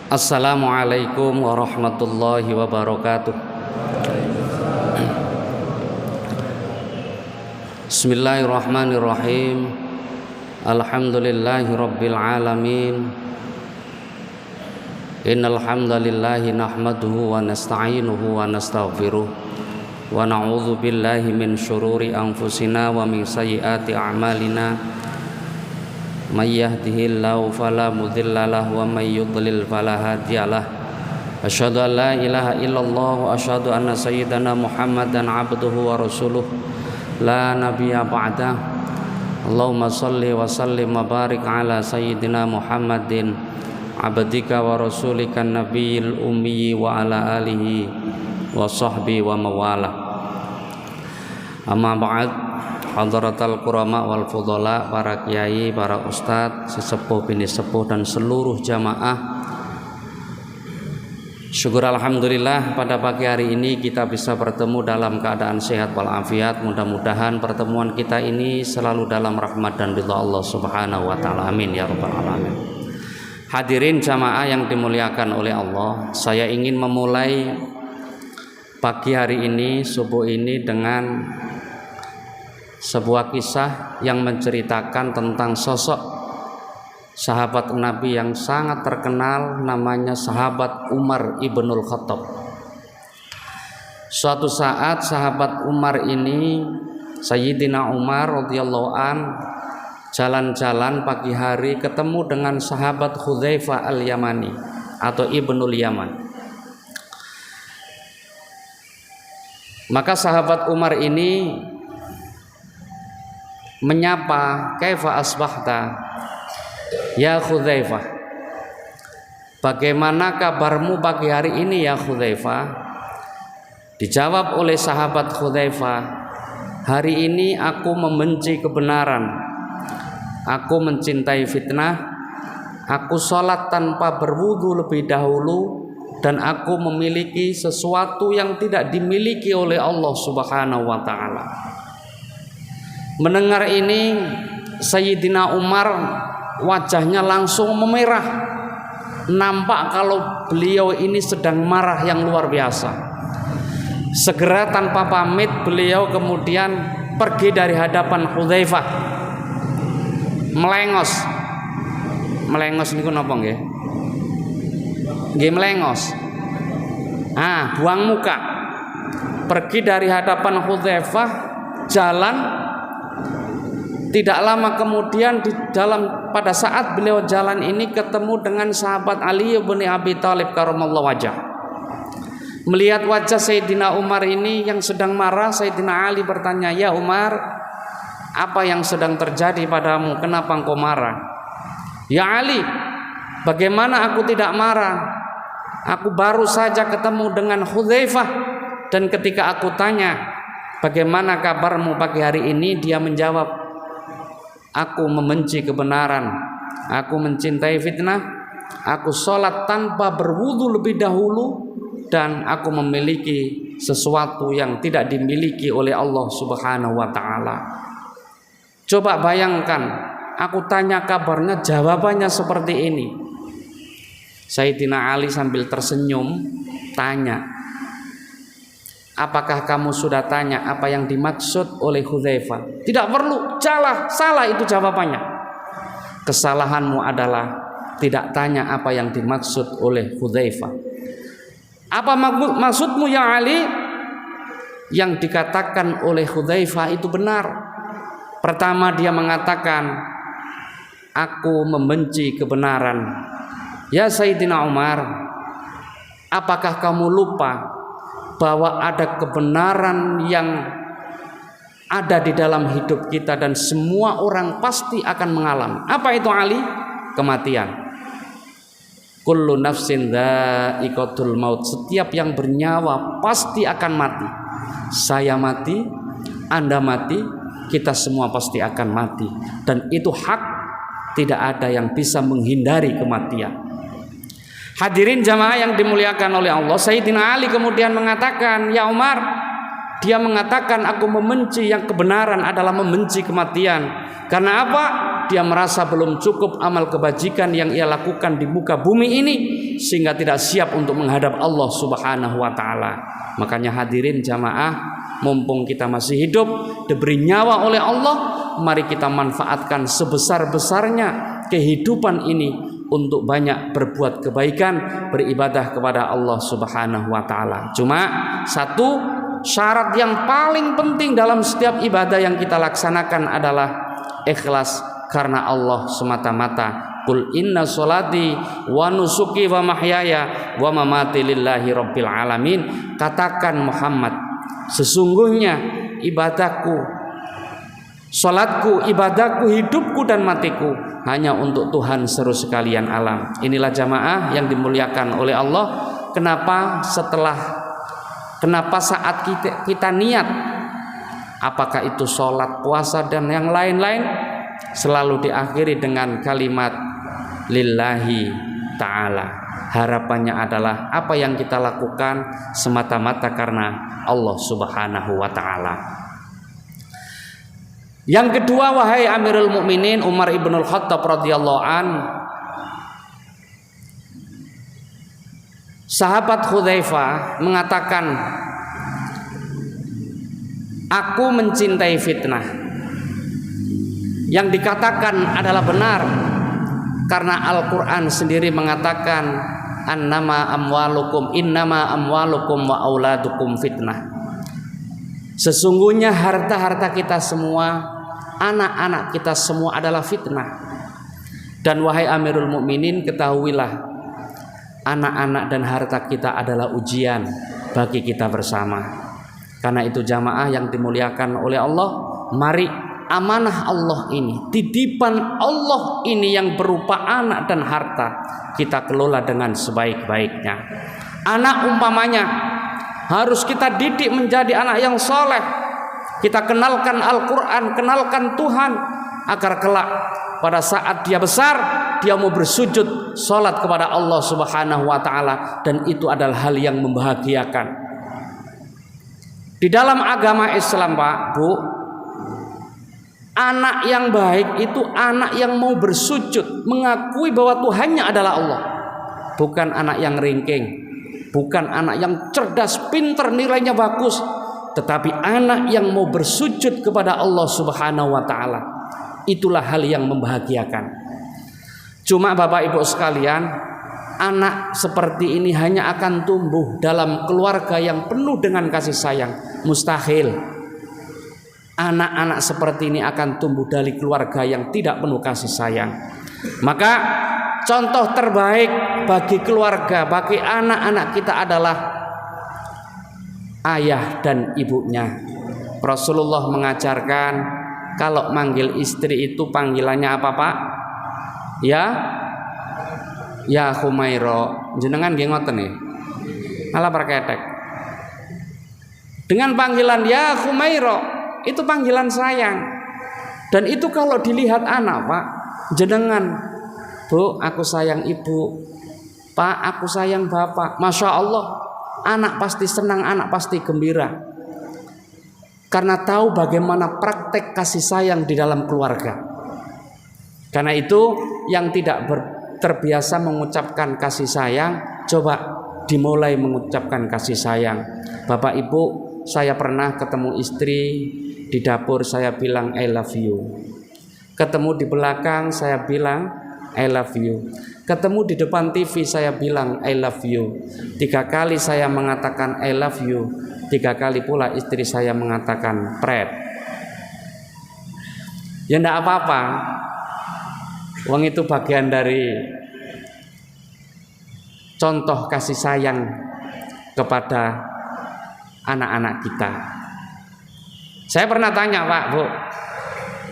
Assalamualaikum warahmatullahi wabarakatuh. Bismillahirrahmanirrahim. Alhamdulillahi rabbil alamin. Innal hamdalillahi nahmaduhu wa nasta'inuhu wa nastaghfiruh wa na'udzu billahi min syururi anfusina wa min sayyiati a'malina. May yahdihillahu fala mudilla lahu wa may yudlil fala hadiyalah. Asyhadu an la ilaha illallah wa asyhadu anna sayyidana Muhammadan abduhu wa rasuluh la nabiyya ba'dah. Allahumma shalli wa sallim wa barik ala sayyidina Muhammadin abdika wa rasulika nabiyil ummi wa ala alihi wa sahbihi wa mawala. Amma ba'd. Hadratal kurama wal fudhala, para kiai, para ustadz, sesepuh bini sepuh dan seluruh jamaah. Syukur alhamdulillah pada pagi hari ini kita bisa bertemu dalam keadaan sehat walafiat. Mudah-mudahan pertemuan kita ini selalu dalam rahmat dan ridha Allah Subhanahu wa taala. Amin ya rabbal alamin. Hadirin jamaah yang dimuliakan oleh Allah, saya ingin memulai pagi hari ini, subuh ini dengan sebuah kisah yang menceritakan tentang sosok sahabat Nabi yang sangat terkenal, namanya sahabat Umar ibnul Khattab. Suatu saat sahabat Umar ini, Sayyidina Umar radhiyallahu an, jalan-jalan pagi hari ketemu dengan sahabat Hudzaifah al-Yamani atau Ibnul Yaman. Maka sahabat Umar ini menyapa, "Kaifa asbahta ya Hudzaifah?" Bagaimana kabarmu pagi hari ini ya Hudzaifah? Dijawab oleh sahabat Hudzaifah, "Hari ini aku membenci kebenaran, aku mencintai fitnah, aku sholat tanpa berwudu lebih dahulu, dan aku memiliki sesuatu yang tidak dimiliki oleh Allah Subhanahu wa ta'ala." Mendengar ini, Sayyidina Umar wajahnya langsung memerah. Nampak kalau beliau ini sedang marah yang luar biasa. Segera tanpa pamit beliau kemudian pergi dari hadapan Hudzaifah. Melengos. Melengos niku napa nggih? Nggih melengos. Buang muka. Pergi dari hadapan Hudzaifah, jalan. Tidak lama kemudian pada saat beliau jalan ini ketemu dengan sahabat Ali bin Abi Thalib karramallahu wajhah. Melihat wajah Sayyidina Umar ini yang sedang marah, Sayyidina Ali bertanya, "Ya Umar, apa yang sedang terjadi padamu? Kenapa engkau marah?" "Ya Ali, bagaimana aku tidak marah? Aku baru saja ketemu dengan Hudzaifah, dan ketika aku tanya, 'Bagaimana kabarmu pagi hari ini?' dia menjawab, 'Aku membenci kebenaran, aku mencintai fitnah, aku sholat tanpa berwudu lebih dahulu, dan aku memiliki sesuatu yang tidak dimiliki oleh Allah Subhanahu wa ta'ala.'" Coba bayangkan, aku tanya kabarnya, jawabannya seperti ini. Sayyidina Ali sambil tersenyum tanya, "Apakah kamu sudah tanya apa yang dimaksud oleh Hudzaifah?" "Tidak perlu, salah itu jawabannya." "Kesalahanmu adalah tidak tanya apa yang dimaksud oleh Hudzaifah." "Apa maksudmu ya Ali?" "Yang dikatakan oleh Hudzaifah itu benar. Pertama dia mengatakan, 'Aku membenci kebenaran.' Ya Sayyidina Umar, apakah kamu lupa bahwa ada kebenaran yang ada di dalam hidup kita dan semua orang pasti akan mengalami. Apa itu Ali? Kematian. Kullu nafsin dha'iqatul maut. Setiap yang bernyawa pasti akan mati. Saya mati, Anda mati, kita semua pasti akan mati. Dan itu hak, tidak ada yang bisa menghindari kematian. Hadirin jamaah yang dimuliakan oleh Allah, Sayyidina Ali kemudian mengatakan, "Ya Umar," dia mengatakan, "aku membenci yang kebenaran adalah membenci kematian. Karena apa? Dia merasa belum cukup amal kebajikan yang ia lakukan di muka bumi ini, sehingga tidak siap untuk menghadap Allah Subhanahu wa taala. Makanya hadirin jamaah, mumpung kita masih hidup, diberi nyawa oleh Allah, mari kita manfaatkan sebesar-besarnya kehidupan ini untuk banyak berbuat kebaikan, beribadah kepada Allah Subhanahu wa taala. Cuma satu syarat yang paling penting dalam setiap ibadah yang kita laksanakan adalah ikhlas karena Allah semata-mata. Qul inna sholati wa nusuki wa mahyaya wa mamati lillahi rabbil alamin. Katakan Muhammad, sesungguhnya ibadahku, salatku, ibadahku, hidupku dan matiku hanya untuk Tuhan seru sekalian alam. Inilah jamaah yang dimuliakan oleh Allah. Kenapa saat kita niat, apakah itu sholat, puasa dan yang lain-lain, selalu diakhiri dengan kalimat lillahi ta'ala. Harapannya adalah apa yang kita lakukan semata-mata karena Allah Subhanahu wa ta'ala. Yang kedua, wahai Amirul Mukminin Umar ibnul Khattab radhiyallahu an, sahabat Hudzaifah mengatakan, aku mencintai fitnah. Yang dikatakan adalah benar, karena Al-Quran sendiri mengatakan innama amwalukum wa auladukum fitnah. Sesungguhnya harta-harta kita semua, anak-anak kita semua adalah fitnah. Dan wahai Amirul Mukminin, ketahuilah, anak-anak dan harta kita adalah ujian bagi kita bersama. Karena itu jamaah yang dimuliakan oleh Allah, mari amanah Allah ini, titipan Allah ini yang berupa anak dan harta, kita kelola dengan sebaik-baiknya. Anak umpamanya harus kita didik menjadi anak yang soleh. Kita kenalkan Al-Quran, kenalkan Tuhan, agar kelak pada saat dia besar, dia mau bersujud sholat kepada Allah Subhanahu wa ta'ala. Dan itu adalah hal yang membahagiakan. Di dalam agama Islam, Pak, Bu, anak yang baik itu anak yang mau bersujud, mengakui bahwa Tuhannya adalah Allah. Bukan anak yang ringking, bukan anak yang cerdas, pinter, nilainya bagus, tetapi anak yang mau bersujud kepada Allah Subhanahu wa ta'ala. Itulah hal yang membahagiakan. Cuma Bapak Ibu sekalian, anak seperti ini hanya akan tumbuh dalam keluarga yang penuh dengan kasih sayang. Mustahil anak-anak seperti ini akan tumbuh dari keluarga yang tidak penuh kasih sayang. Maka contoh terbaik bagi keluarga, bagi anak-anak kita adalah ayah dan ibunya. Rasulullah mengajarkan kalau manggil istri itu panggilannya apa, Pak? Ya Humairo. Jenengan nggih ngoten nggih. Malah perketek. Dengan panggilan ya Humairo, itu panggilan sayang. Dan itu kalau dilihat anak, Pak, jenengan, Bu, aku sayang ibu, Pak, aku sayang bapak, Masya Allah, anak pasti senang, anak pasti gembira, karena tahu bagaimana praktek kasih sayang di dalam keluarga. Karena itu yang tidak terbiasa mengucapkan kasih sayang, coba dimulai mengucapkan kasih sayang. Bapak Ibu, saya pernah ketemu istri di dapur, saya bilang I love you. Ketemu di belakang, saya bilang I love you. Ketemu di depan TV, saya bilang I love you. 3 kali saya mengatakan I love you, 3 kali pula istri saya mengatakan pret. Ya enggak apa-apa, wong itu bagian dari contoh kasih sayang kepada anak-anak kita. Saya pernah tanya, Pak,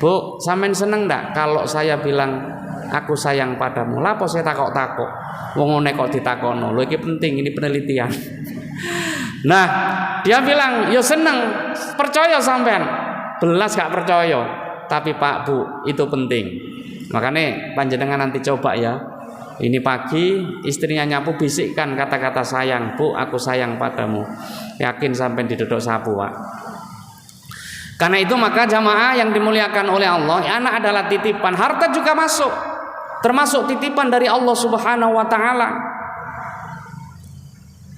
Bu, sampean seneng enggak kalau saya bilang aku sayang padamu? Lah apa saya takok-takok, wong ngene kok ditakono. Lho iki penting, ini penelitian. Nah, dia bilang, "Yo seneng, percaya sampean." Belas gak percaya. Tapi Pak, Bu, itu penting. Makanya panjenengan nanti coba ya. Ini pagi istrinya nyapu, bisikkan kata-kata sayang, "Bu, aku sayang padamu." Yakin sampean diduduk sapu, Pak. Karena itu maka jamaah yang dimuliakan oleh Allah, anak adalah titipan, harta juga masuk, termasuk titipan dari Allah Subhanahu wa ta'ala.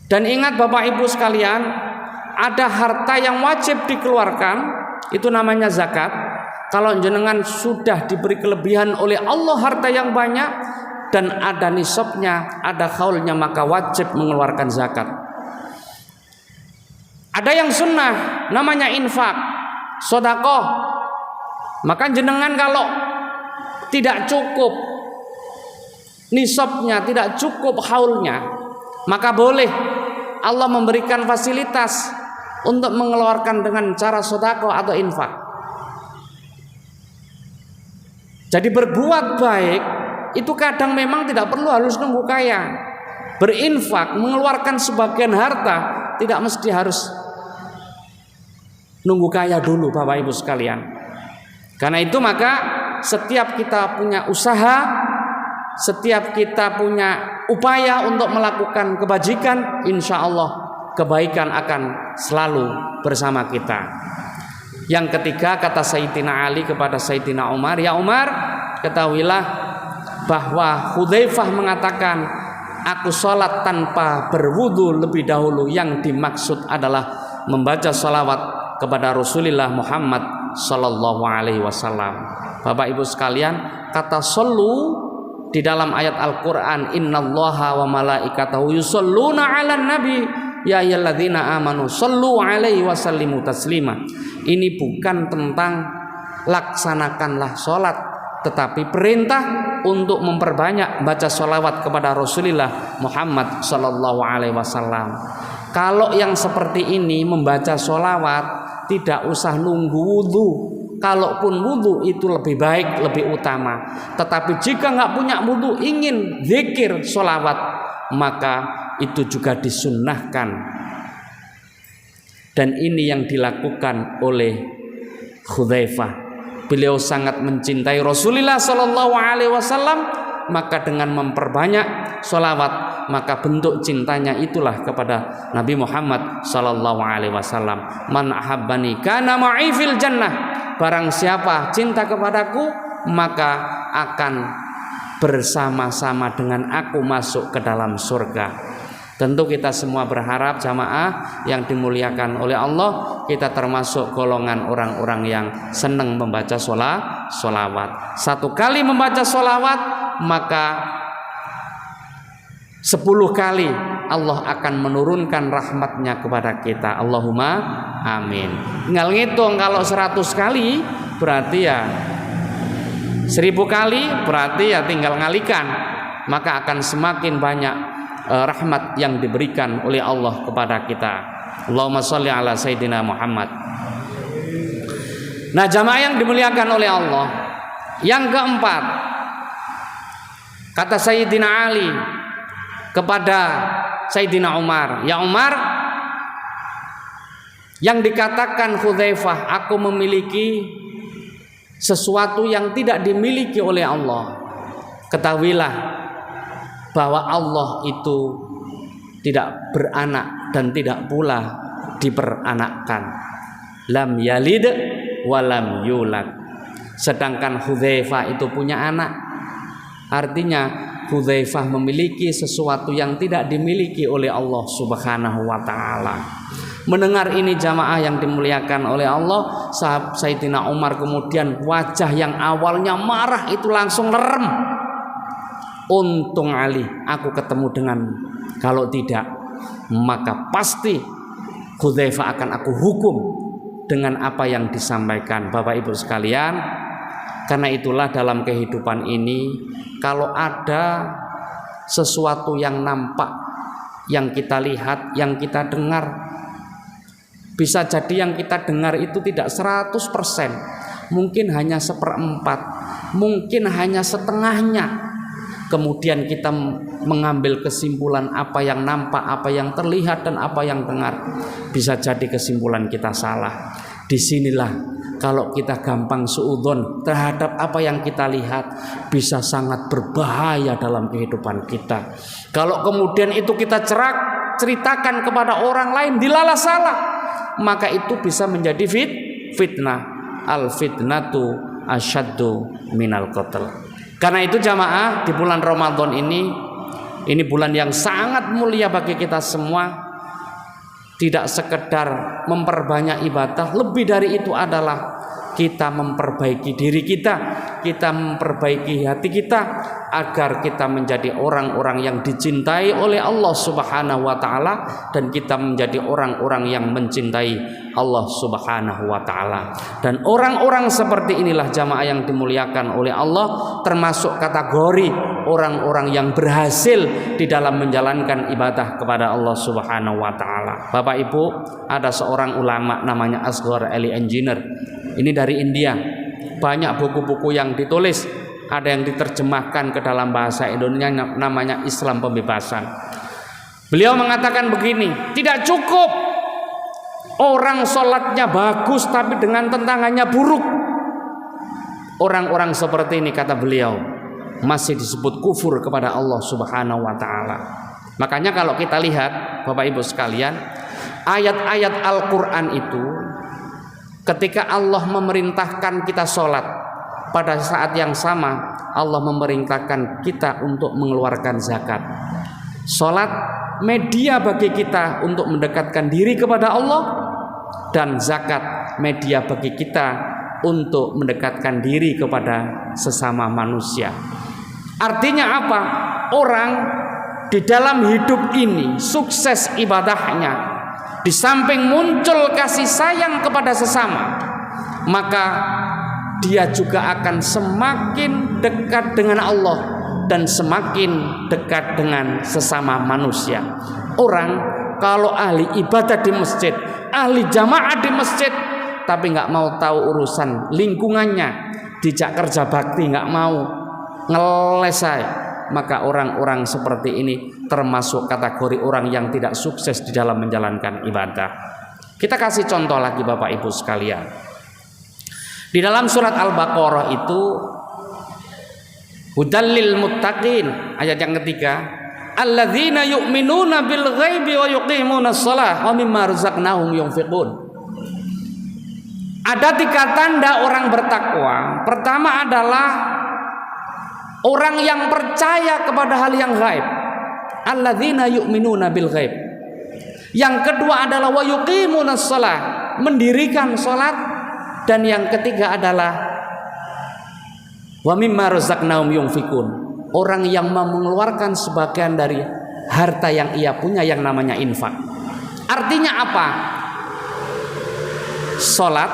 Dan ingat Bapak Ibu sekalian, ada harta yang wajib dikeluarkan, itu namanya zakat. Kalau jenengan sudah diberi kelebihan oleh Allah harta yang banyak dan ada nisabnya, ada khaulnya, maka wajib mengeluarkan zakat. Ada yang sunnah, namanya infak, sedekah. Maka jenengan kalau tidak cukup nisabnya, tidak cukup haulnya, maka boleh Allah memberikan fasilitas untuk mengeluarkan dengan cara sedekah atau infak. Jadi berbuat baik itu kadang memang tidak perlu harus nunggu kaya. Berinfak, mengeluarkan sebagian harta tidak mesti harus nunggu kaya dulu Bapak Ibu sekalian. Karena itu maka setiap kita punya usaha, setiap kita punya upaya untuk melakukan kebajikan, insya Allah kebaikan akan selalu bersama kita. Yang ketiga, kata Sayyidina Ali kepada Sayyidina Umar, ya Umar, ketahuilah bahwa Hudzaifah mengatakan, aku sholat tanpa berwudu lebih dahulu. Yang dimaksud adalah membaca sholawat kepada Rasulullah Muhammad Sallallahu Alaihi Wasallam. Bapak Ibu sekalian, kata shollu di dalam ayat Al-Quran, innallaha wa malaikatahu yusholluna 'alan nabi ya ayyuhalladzina amanu shollu 'alaihi wa sallimu taslima. Ini bukan tentang laksanakanlah sholat, tetapi perintah untuk memperbanyak baca sholawat kepada Rasulullah Muhammad Sallallahu Alaihi Wasallam. Kalau yang seperti ini membaca sholawat tidak usah nunggu wudhu. Kalaupun wudhu itu lebih baik, lebih utama. Tetapi jika nggak punya wudhu, ingin zikir sholawat, maka itu juga disunnahkan. Dan ini yang dilakukan oleh Hudzaifah. Beliau sangat mencintai Rasulullah Sallallahu Alaihi Wasallam, maka dengan memperbanyak sholawat, maka bentuk cintanya itulah kepada Nabi Muhammad Sallallahu Alaihi Wasallam. Man ahabbani kana ma'i fil jannah. Barang siapa cinta kepadaku, maka akan bersama-sama dengan aku masuk ke dalam surga. Tentu kita semua berharap jamaah yang dimuliakan oleh Allah, kita termasuk golongan orang-orang yang senang membaca sholawat. Satu kali membaca sholawat, maka 10 kali Allah akan menurunkan rahmatnya kepada kita. Allahumma amin. Tinggal ngitung, kalau 100 kali berarti ya 1000 kali, berarti ya tinggal ngalikan. Maka akan semakin banyak rahmat yang diberikan oleh Allah kepada kita. Allahumma sholli ala Sayyidina Muhammad. Nah jamaah yang dimuliakan oleh Allah, yang keempat, kata Sayyidina Ali kepada Sayyidina Umar, ya Umar, yang dikatakan Hudzaifah, aku memiliki sesuatu yang tidak dimiliki oleh Allah. Ketahuilah bahwa Allah itu tidak beranak dan tidak pula diperanakkan. Lam yalid wa lam yulad. Sedangkan Hudzaifah itu punya anak. Artinya Hudzaifah memiliki sesuatu yang tidak dimiliki oleh Allah Subhanahu wa taala. Mendengar ini jamaah yang dimuliakan oleh Allah, Sayyidina Umar kemudian wajah yang awalnya marah itu langsung lerem. Untung Ali, aku ketemu dengan, kalau tidak maka pasti Hudzaifah akan aku hukum dengan apa yang disampaikan. Bapak Ibu sekalian, karena itulah dalam kehidupan ini, kalau ada sesuatu yang nampak, yang kita lihat, yang kita dengar, bisa jadi yang kita dengar itu tidak 100%, mungkin hanya 1/4, mungkin hanya setengahnya. Kemudian kita mengambil kesimpulan apa yang nampak, apa yang terlihat, dan apa yang dengar. Bisa jadi kesimpulan kita salah. Disinilah kalau kita gampang suudzon terhadap apa yang kita lihat, bisa sangat berbahaya dalam kehidupan kita. Kalau kemudian itu kita ceritakan kepada orang lain dilala salah, maka itu bisa menjadi fitnah. Al fitnatu asyaddu minal qatl. Karena itu jamaah, di bulan Ramadan ini Ini bulan yang sangat mulia bagi kita semua. Tidak sekedar memperbanyak ibadah, lebih dari itu adalah kita memperbaiki diri kita, kita memperbaiki hati kita agar kita menjadi orang-orang yang dicintai oleh Allah Subhanahu wa taala dan kita menjadi orang-orang yang mencintai Allah Subhanahu wa taala. Dan orang-orang seperti inilah jamaah yang dimuliakan oleh Allah termasuk kategori orang-orang yang berhasil di dalam menjalankan ibadah kepada Allah Subhanahu wa taala. Bapak Ibu, ada seorang ulama namanya Asghar Ali Engineer. Ini dari India. Banyak buku-buku yang ditulis, ada yang diterjemahkan ke dalam bahasa Indonesia namanya Islam Pembebasan. Beliau mengatakan begini, tidak cukup orang sholatnya bagus tapi dengan tentangannya buruk. Orang-orang seperti ini, kata beliau, masih disebut kufur kepada Allah Subhanahu wa taala. Makanya kalau kita lihat Bapak Ibu sekalian, ayat-ayat Al-Quran itu ketika Allah memerintahkan kita sholat, pada saat yang sama Allah memerintahkan kita untuk mengeluarkan zakat. Sholat media bagi kita untuk mendekatkan diri kepada Allah, dan zakat media bagi kita untuk mendekatkan diri kepada sesama manusia. Artinya apa? Orang di dalam hidup ini sukses ibadahnya, di samping muncul kasih sayang kepada sesama, maka dia juga akan semakin dekat dengan Allah dan semakin dekat dengan sesama manusia. Orang kalau ahli ibadah di masjid, ahli jamaah di masjid, tapi nggak mau tahu urusan lingkungannya, dijak kerja bakti nggak mau, ngeles saya, maka orang-orang seperti ini termasuk kategori orang yang tidak sukses di dalam menjalankan ibadah. Kita kasih contoh lagi Bapak Ibu sekalian. Di dalam surat Al-Baqarah itu hudallil muttaqin, ayat yang ketiga, alladzina yu'minuna bil ghaibi wa yuqimunas shalah wa mimma razaqnahum yunfiqun. Ada 3 tanda orang bertakwa. Pertama adalah orang yang percaya kepada hal yang gaib. Alladzina yu'minuna bil ghaib. Yang kedua adalah wa yuqimunas shalah, mendirikan salat. Dan yang ketiga adalah wa mimma razaqnahum yunfikun, orang yang mengeluarkan sebagian dari harta yang ia punya yang namanya infak. Artinya apa? Salat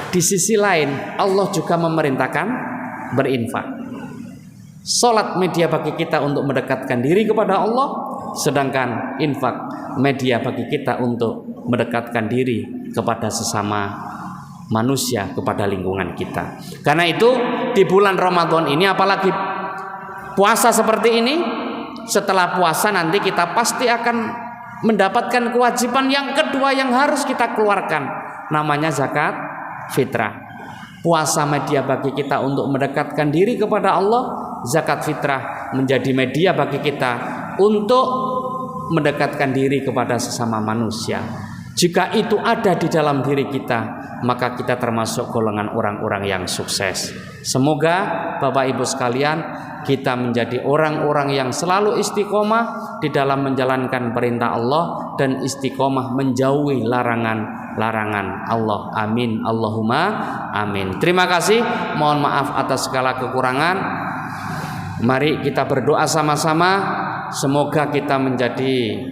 di sisi lain Allah juga memerintahkan berinfak. Salat media bagi kita untuk mendekatkan diri kepada Allah, sedangkan infak media bagi kita untuk mendekatkan diri kepada sesama manusia, kepada lingkungan kita. Karena itu di bulan Ramadan ini, apalagi puasa seperti ini, setelah puasa nanti kita pasti akan mendapatkan kewajiban yang kedua yang harus kita keluarkan, namanya zakat fitrah. Puasa media bagi kita untuk mendekatkan diri kepada Allah, zakat fitrah menjadi media bagi kita untuk mendekatkan diri kepada sesama manusia. Jika itu ada di dalam diri kita, maka kita termasuk golongan orang-orang yang sukses. Semoga Bapak Ibu sekalian, kita menjadi orang-orang yang selalu istiqomah di dalam menjalankan perintah Allah dan istiqomah menjauhi larangan-larangan Allah. Amin, Allahumma amin. Terima kasih, mohon maaf atas segala kekurangan. Mari kita berdoa sama-sama, semoga kita menjadi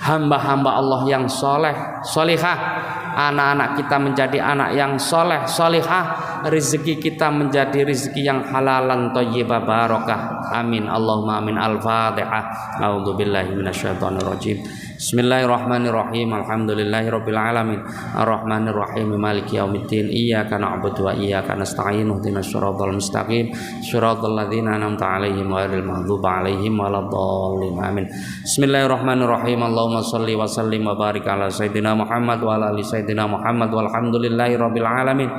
hamba-hamba Allah yang soleh, solihah. Anak-anak kita menjadi anak yang soleh, solihah. Rezeki kita menjadi rezeki yang halalan thayyibah barakah. Amin, Allahumma amin. Al-Fatihah. A'udzubillahi minasyaitonirrajim. Bismillahirrahmanirrahim. Alhamdulillahirabbil alamin. Arrahmanirrahim. Maliki yaumiddin. Iyyaka na'budu wa iyyaka nasta'in. Ihdinas siratal mustaqim. Siratal ladzina an'amta 'alaihim ghairil maghdubi 'alaihim waladdallin. Amin. Bismillahirrahmanirrahim. Allahumma shalli wa sallim wa barik ala sayyidina Muhammad wa ala ali sayyidina Muhammad walhamdulillahirabbil alamin.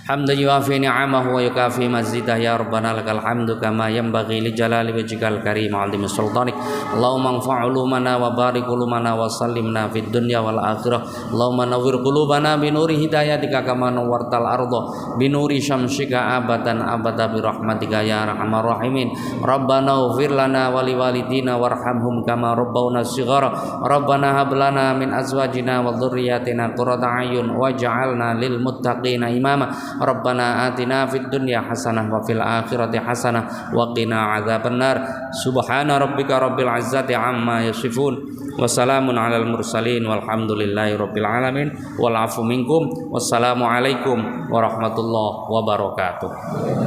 حمدا يوافي نعمه ويكافي مزيده يا ربنا لك الحمد كما ينبغي لجلال وجهك الكريم وعظيم سلطانك اللهم انفع علومنا وبارك علومنا وسلمنا في الدنيا والآخرة اللهم نور قلوبنا بنور هدايتك كما نورت الأرض بنور شمسك أبدا أبدا برحمتك يا أرحم الراحمين ربنا اغفر لنا ولوالدينا وارحمهم كما ربونا صغارا ربنا هب لنا من أزواجنا وذرياتنا قرة أعين واجعلنا للمتقين إماما ربنا آتنا في الدنيا حسنة وفي الآخرة حسنة وقنا عذاب النار سبحان ربك رب العزة عما يصفون وسلام على المرسلين والحمد لله رب العالمين والعفو منكم والسلام عليكم ورحمة الله وبركاته.